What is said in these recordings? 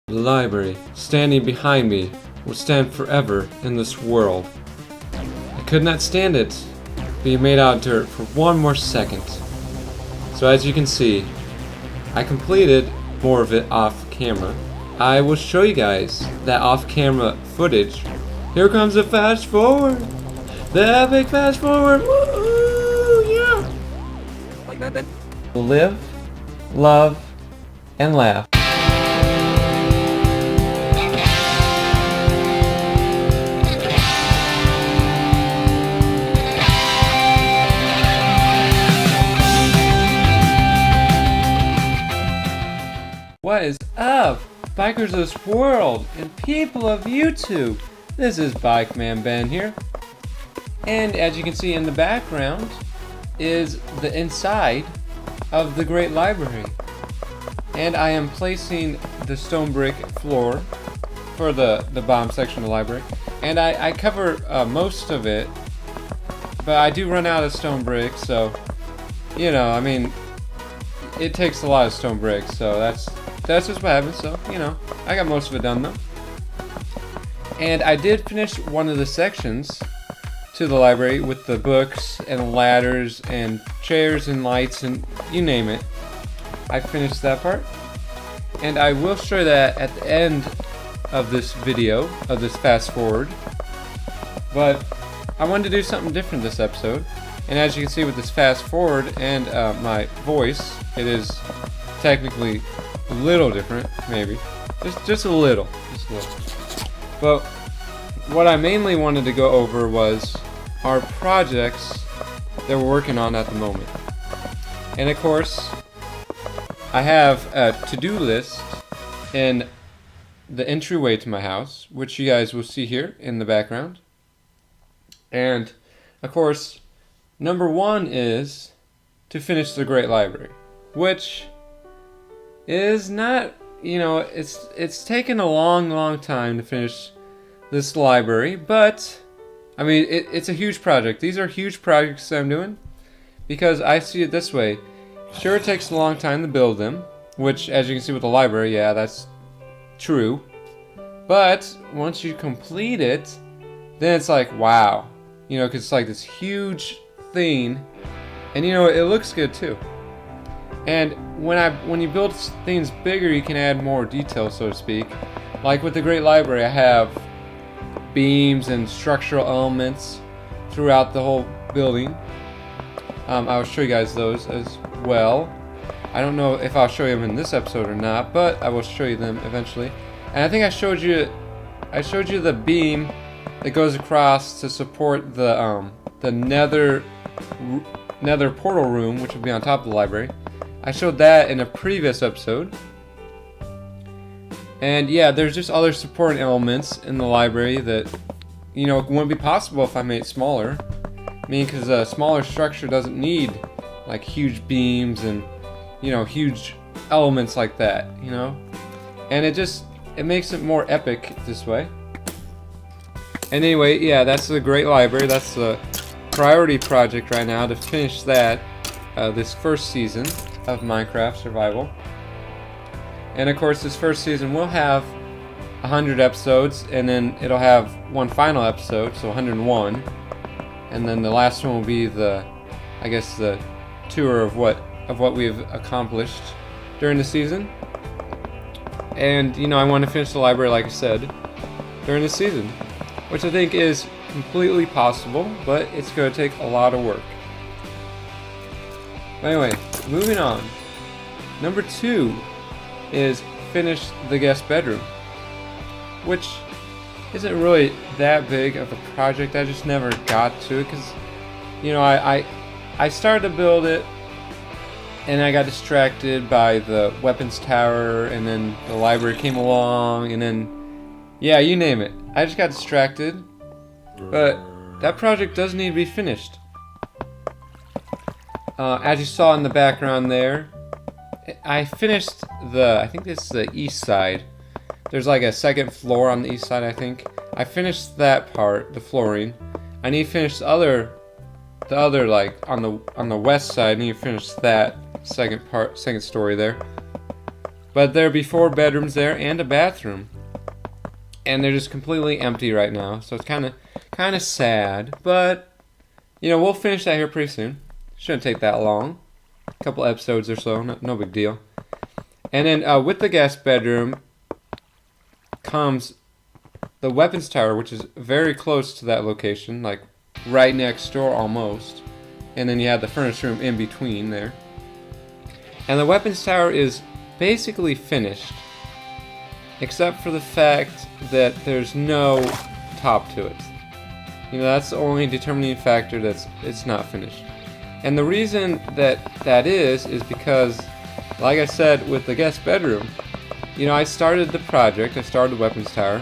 The library, standing behind me, will stand forever in this world. I could not stand it being made out of dirt for one more second. So as you can see, I completed more of it off camera. I will show you guys that off camera footage. Here comes the fast forward. The epic fast forward. Woo! Yeah! BikeManBen. Live, love, and laugh. What is up, bikers of this world and people of YouTube? This is BikeManBen here, and as you can see in the background is the inside of the great library, and I am placing the stone brick floor for the bottom section of the library, and I cover most of it, but I do run out of stone bricks, so you know, I mean, it takes a lot of stone bricks, so that's just what happens. So, you know, I got most of it done though. And I did finish one of the sections to the library with the books and ladders and chairs and lights and you name it. I finished that part. And I will show that at the end of this video, of this fast forward. But I wanted to do something different this episode. And as you can see with this fast forward and my voice, it is technically a little different, maybe. Just a little. But what I mainly wanted to go over was our projects that we're working on at the moment. And of course, I have a to-do list in the entryway to my house, which you guys will see here in the background. And of course, number one is to finish the Great Library, which is not, you know, it's taken a long time to finish this library, but I mean it's a huge project. These are huge projects that I'm doing because I see it this way. Sure, it takes a long time to build them, which as you can see with the library, yeah, that's true. But once you complete it, then it's like, wow, you know, because it's like this huge thing, and you know, it looks good too. And when you build things bigger, you can add more detail, so to speak. Like with the Great Library, I have beams and structural elements throughout the whole building. I will show you guys those as well. I don't know if I'll show you them in this episode or not, but I will show you them eventually. And I think I showed you the beam that goes across to support the nether portal room, which will be on top of the library. I showed that in a previous episode. And yeah, there's just other supporting elements in the library that, you know, wouldn't be possible if I made it smaller. I mean, because a smaller structure doesn't need like huge beams and, you know, huge elements like that, you know. And it makes it more epic this way. And anyway, yeah, that's the Great Library. That's the priority project right now, to finish that this first season of Minecraft Survival. And of course, this first season will have 100 episodes, and then it'll have one final episode, so 101. And then the last one will be the tour of what we've accomplished during the season. And you know, I want to finish the library, like I said, during the season, which I think is completely possible, but it's going to take a lot of work. But anyway, moving on. Number 2 is finish the guest bedroom, which isn't really that big of a project. I just never got to it because, you know, I started to build it and I got distracted by the weapons tower, and then the library came along, and then, yeah, you name it. I just got distracted, but that project does need to be finished. As you saw in the background there, I finished I think this is the east side. There's like a second floor on the east side, I think. I finished that part, the flooring. I need to finish the other like on the west side. I need to finish that second story there. But there'll be 4 bedrooms there and a bathroom. And they're just completely empty right now, so it's kind of sad. But you know, we'll finish that here pretty soon. Shouldn't take that long. A couple episodes or so, no big deal. And then with the guest bedroom comes the weapons tower, which is very close to that location, like right next door almost. And then you have the furnace room in between there. And the weapons tower is basically finished, except for the fact that there's no top to it. You know, that's the only determining factor that's it's not finished. And the reason that is because, like I said, with the guest bedroom, you know, I started the project, I started the weapons tower,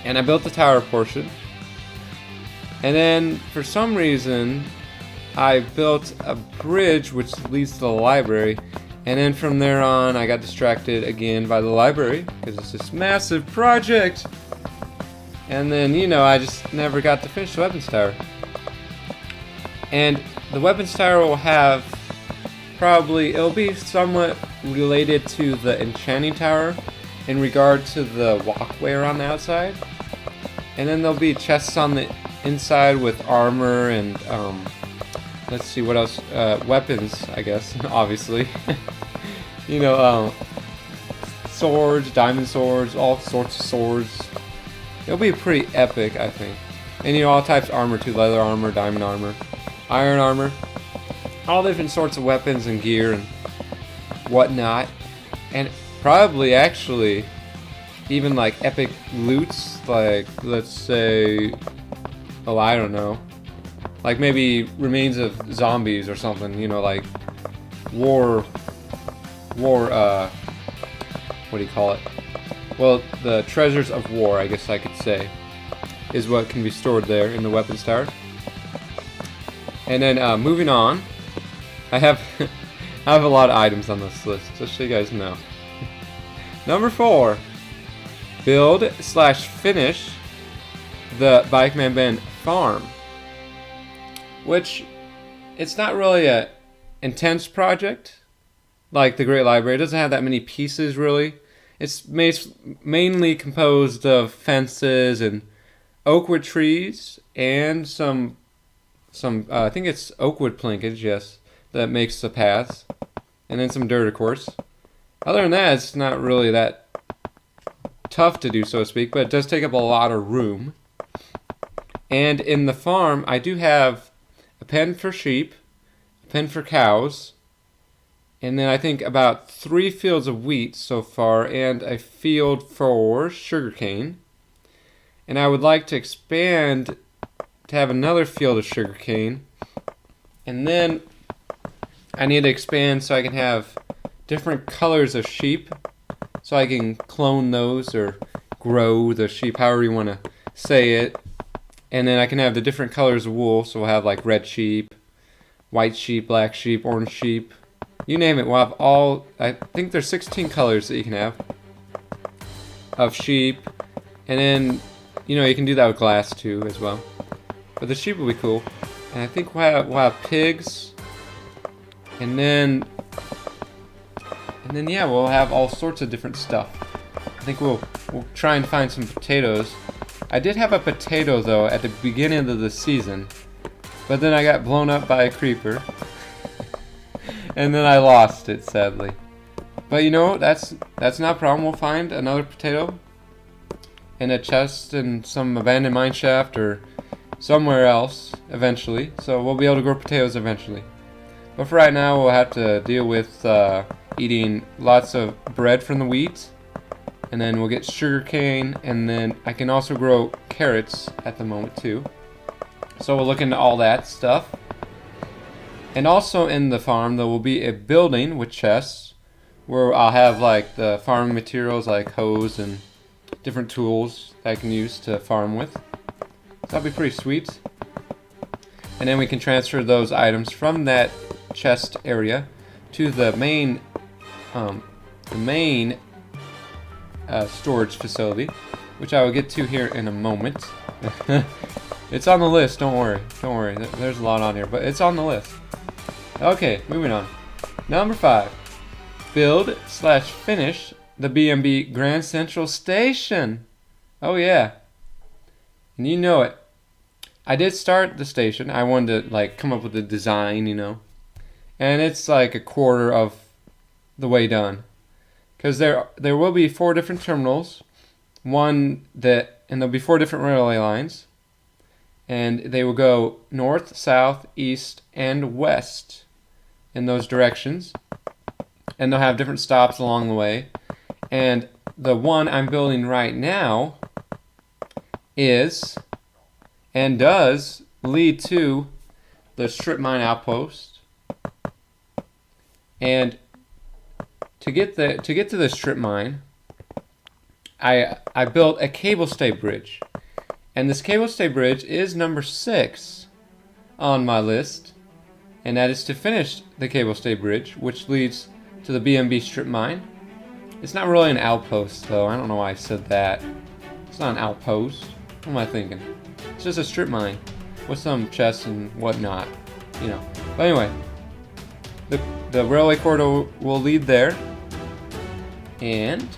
and I built the tower portion. And then, for some reason, I built a bridge which leads to the library. And then from there on, I got distracted again by the library, because it's this massive project. And then, you know, I just never got to finish the weapons tower. And the weapons tower will have it'll be somewhat related to the enchanting tower in regard to the walkway around the outside. And then there'll be chests on the inside with armor and, let's see what else, weapons, I guess, obviously. You know, swords, diamond swords, all sorts of swords. It'll be pretty epic, I think. And you know, all types of armor too, leather armor, diamond armor, iron armor, all different sorts of weapons and gear and whatnot. And probably actually even like epic loots, like let's say, oh, I don't know, like maybe remains of zombies or something, you know, like war, what do you call it? Well, the treasures of war, I guess I could say, is what can be stored there in the weapons tower. And then moving on, I have a lot of items on this list, just so you guys know. Number 4, build/finish the BikeManBen farm, which it's not really a intense project like the Great Library. It doesn't have that many pieces really. It's mainly composed of fences and oakwood trees and some I think it's oakwood plankage, yes, that makes the paths, and then some dirt, of course. Other than that, it's not really that tough to do, so to speak, but it does take up a lot of room. And in the farm, I do have a pen for sheep, a pen for cows, and then I think about 3 fields of wheat so far, and a field for sugarcane. And I would like to expand to have another field of sugarcane. And then I need to expand so I can have different colors of sheep, so I can clone those or grow the sheep, however you want to say it. And then I can have the different colors of wool, so we'll have like red sheep, white sheep, black sheep, orange sheep, you name it. We'll have all, I think there's 16 colors that you can have of sheep. And then, you know, you can do that with glass too as well. But the sheep will be cool. And I think we'll have pigs. And then yeah, we'll have all sorts of different stuff. I think we'll try and find some potatoes. I did have a potato though at the beginning of the season, but then I got blown up by a creeper. And then I lost it, sadly. But you know, that's not a problem. We'll find another potato in a chest in some abandoned mine shaft or somewhere else eventually. So we'll be able to grow potatoes eventually. But for right now, we'll have to deal with eating lots of bread from the wheat. And then we'll get sugar cane, and then I can also grow carrots at the moment too. So we'll look into all that stuff. And also in the farm, there will be a building with chests where I'll have like the farming materials like hoes and different tools that I can use to farm with. So that'll be pretty sweet. And then we can transfer those items from that chest area to the main storage facility, which I will get to here in a moment. It's on the list, don't worry. There's a lot on here, but it's on the list. Okay, moving on. Number 5. build / finish the B&B Grand Central Station. Oh yeah. And you know it. I did start the station. I wanted to like come up with a design, you know. And it's like a quarter of the way done. Because there will be 4 different terminals. And there'll be 4 different railway lines. And they will go north, south, east, and west in those directions. And they'll have different stops along the way. And the one I'm building right now is and does lead to the strip mine outpost. And to get to the strip mine, I built a cable stay bridge. And this cable stay bridge is number 6 on my list. And that is to finish the cable stay bridge, which leads to the B&B strip mine. It's not really an outpost though. I don't know why I said that. It's not an outpost. What am I thinking? It's just a strip mine with some chests and whatnot, you know. But anyway, the railway corridor will lead there. And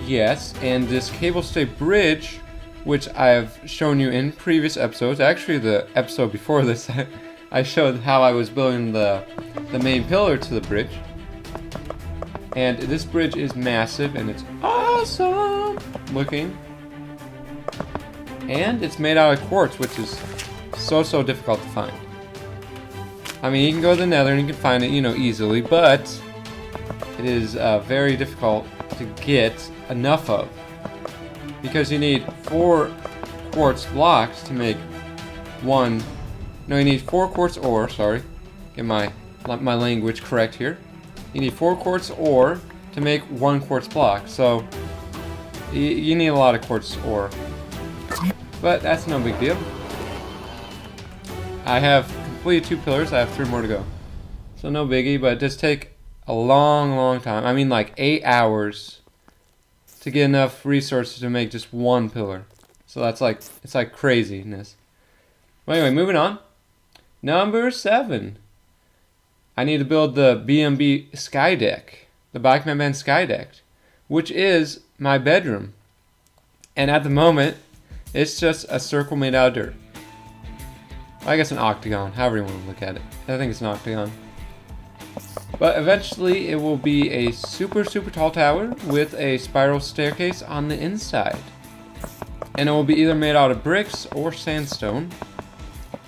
yes, and this cable stay bridge, which I've shown you in previous episodes, actually the episode before this, I showed how I was building the main pillar to the bridge. And this bridge is massive and it's awesome looking. And it's made out of quartz, which is so difficult to find. I mean, you can go to the nether and you can find it, you know, easily, but it is very difficult to get enough of. Because you need 4 quartz blocks to make one. No, you need 4 quartz ore, sorry. Get my language correct here. You need 4 quartz ore to make 1 quartz block. So you need a lot of quartz ore. But that's no big deal. I have completed 2 pillars. I have 3 more to go. So no biggie, but it does take a long time. I mean like 8 hours to get enough resources to make just 1 pillar. So that's like, it's like craziness. Well, anyway, moving on. Number 7. I need to build the B&B sky deck. The BikeManBen sky deck. Which is my bedroom. And at the moment, it's just a circle made out of dirt. I guess an octagon, however you want to look at it. I think it's an octagon. But eventually it will be a super tall tower with a spiral staircase on the inside. And it will be either made out of bricks or sandstone.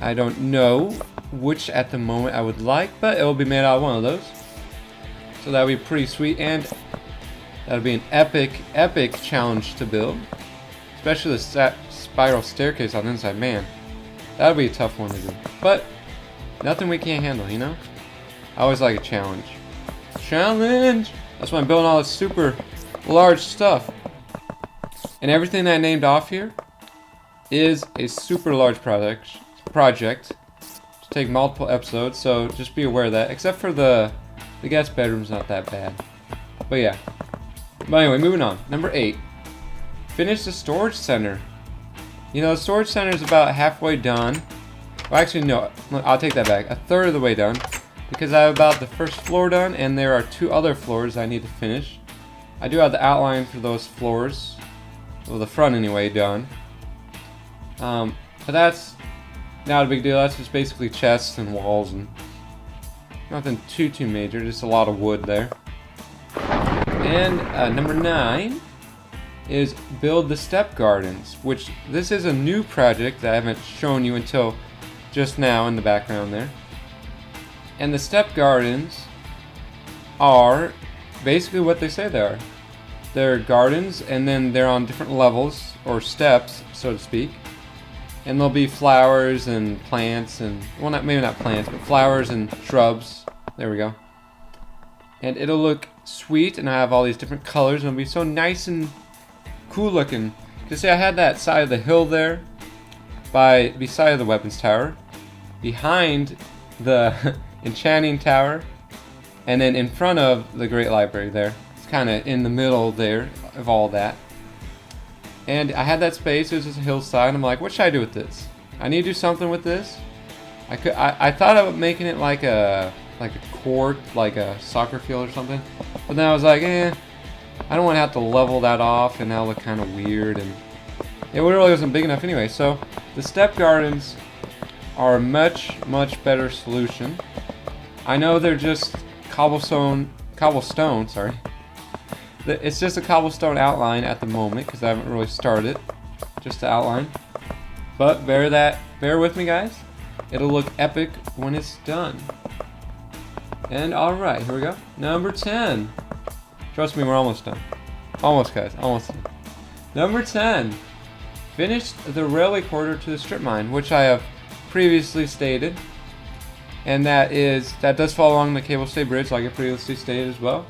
I don't know which at the moment I would like, but it will be made out of one of those. So that would be pretty sweet, and that would be an epic challenge to build. Especially the spiral staircase on the inside, man. That would be a tough one to do. But nothing we can't handle, you know? I always like a challenge. Challenge! That's why I'm building all this super large stuff. And everything that I named off here is a super large project. To take multiple episodes, so just be aware of that. Except for the guest bedroom's not that bad. But yeah. But anyway, moving on. Number 8. Finish the storage center. You know, the storage center is about halfway done. Well, actually, no. I'll take that back. A third of the way done. Because I have about the first floor done, and there are 2 other floors I need to finish. I do have the outline for those floors. Well, the front anyway, done. But that's not a big deal. That's just basically chests and walls and nothing too major. Just a lot of wood there. And number 9 is build the step gardens, which this is a new project that I haven't shown you until just now in the background there. And the step gardens are basically what they say they are. They're gardens, and then they're on different levels or steps, so to speak. And there'll be flowers and plants and, well, maybe not plants, but flowers and shrubs. There we go. And it'll look sweet, and I have all these different colors, and it'll be so nice and cool looking. Because see, I had that side of the hill there, beside the weapons tower, behind the enchanting tower, and then in front of the great library there. It's kind of in the middle there of all that. And I had that space. It was just a hillside. I'm like, what should I do with this? I need to do something with this. I thought about making it like a like a court, like a soccer field or something. But then I was like, I don't want to have to level that off, and that'll look kind of weird, and it really wasn't big enough anyway. So the step gardens are a much better solution. I know they're just cobblestone, sorry. It's just a cobblestone outline at the moment because I haven't really started, just the outline. But bear with me, guys. It'll look epic when it's done. And alright, here we go. Number 10. Trust me, we're almost done. Almost, guys, almost done. Number 10. Finish the railway corridor to the strip mine, which I have previously stated. And that does fall along the cable stay bridge, like I previously stated as well.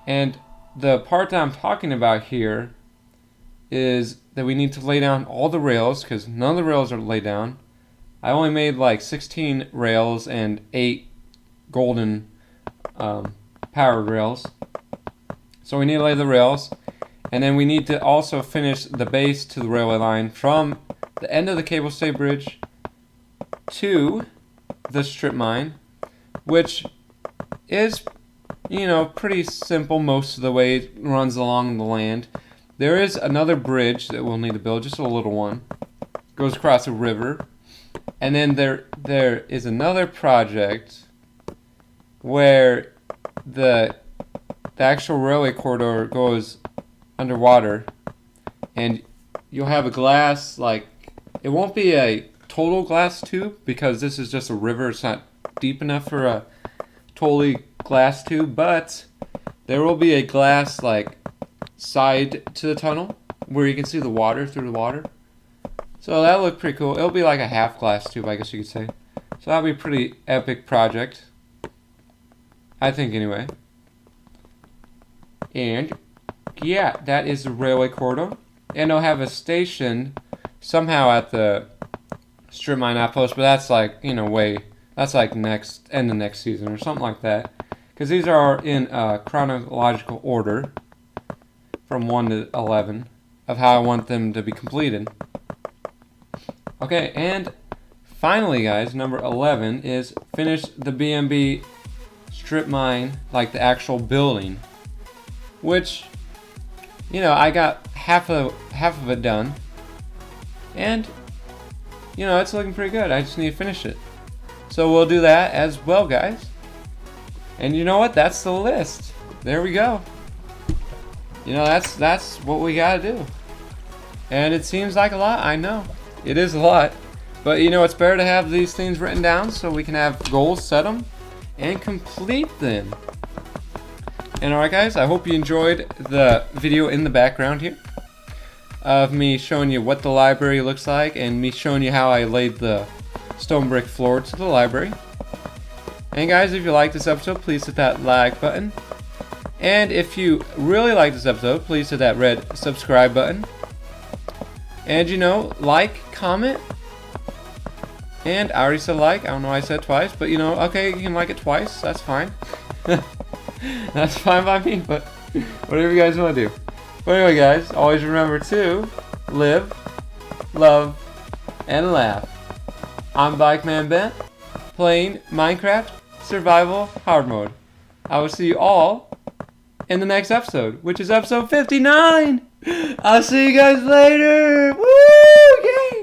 And the part that I'm talking about here is that we need to lay down all the rails, because none of the rails are laid down. I only made like 16 rails and 8 golden powered rails. So we need to lay the rails, and then we need to also finish the base to the railway line from the end of the cable stay bridge to the strip mine, which is, you know, pretty simple most of the way. It runs along the land. There is another bridge that we'll need to build, just a little one. Goes across a river. And then there is another project where the actual railway corridor goes underwater, and you'll have a glass, like, it won't be a total glass tube because this is just a river. It's not deep enough for a totally glass tube, but there will be a glass, like, side to the tunnel where you can see the water through the water. So that'll look pretty cool. It'll be like a half glass tube, I guess you could say. So that'll be a pretty epic project, I think, anyway. And yeah, that is the railway corridor, and they'll have a station somehow at the strip mine outpost, but that's like, you know, that's like end of next season or something like that, because these are in chronological order from 1 to 11 of how I want them to be completed. Okay, and finally, guys, number 11 is finish the BNB strip mine, like the actual building, which, you know, I got half of it done, and, you know, it's looking pretty good. I just need to finish it. So we'll do that as well, guys. And you know what? That's the list. There we go. You know, that's what we gotta do. And it seems like a lot, I know. It is a lot. But you know, it's better to have these things written down so we can have goals, set them, and complete them. And alright, guys, I hope you enjoyed the video in the background here of me showing you what the library looks like and me showing you how I laid the stone brick floor to the library. And guys, if you like this episode, please hit that like button. And if you really like this episode, please hit that red subscribe button. And you know, like, comment. And I already said like, I don't know why I said it twice, but you know, okay, you can like it twice, that's fine. That's fine by me, but whatever you guys want to do. But anyway, guys, always remember to live, love, and laugh. I'm BikeManBen, playing Minecraft Survival Hard Mode. I will see you all in the next episode, which is episode 59. I'll see you guys later. Woo! Yay!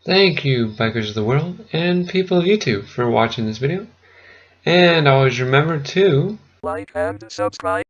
Thank you, bikers of the world and people of YouTube, for watching this video. And always remember to like and subscribe.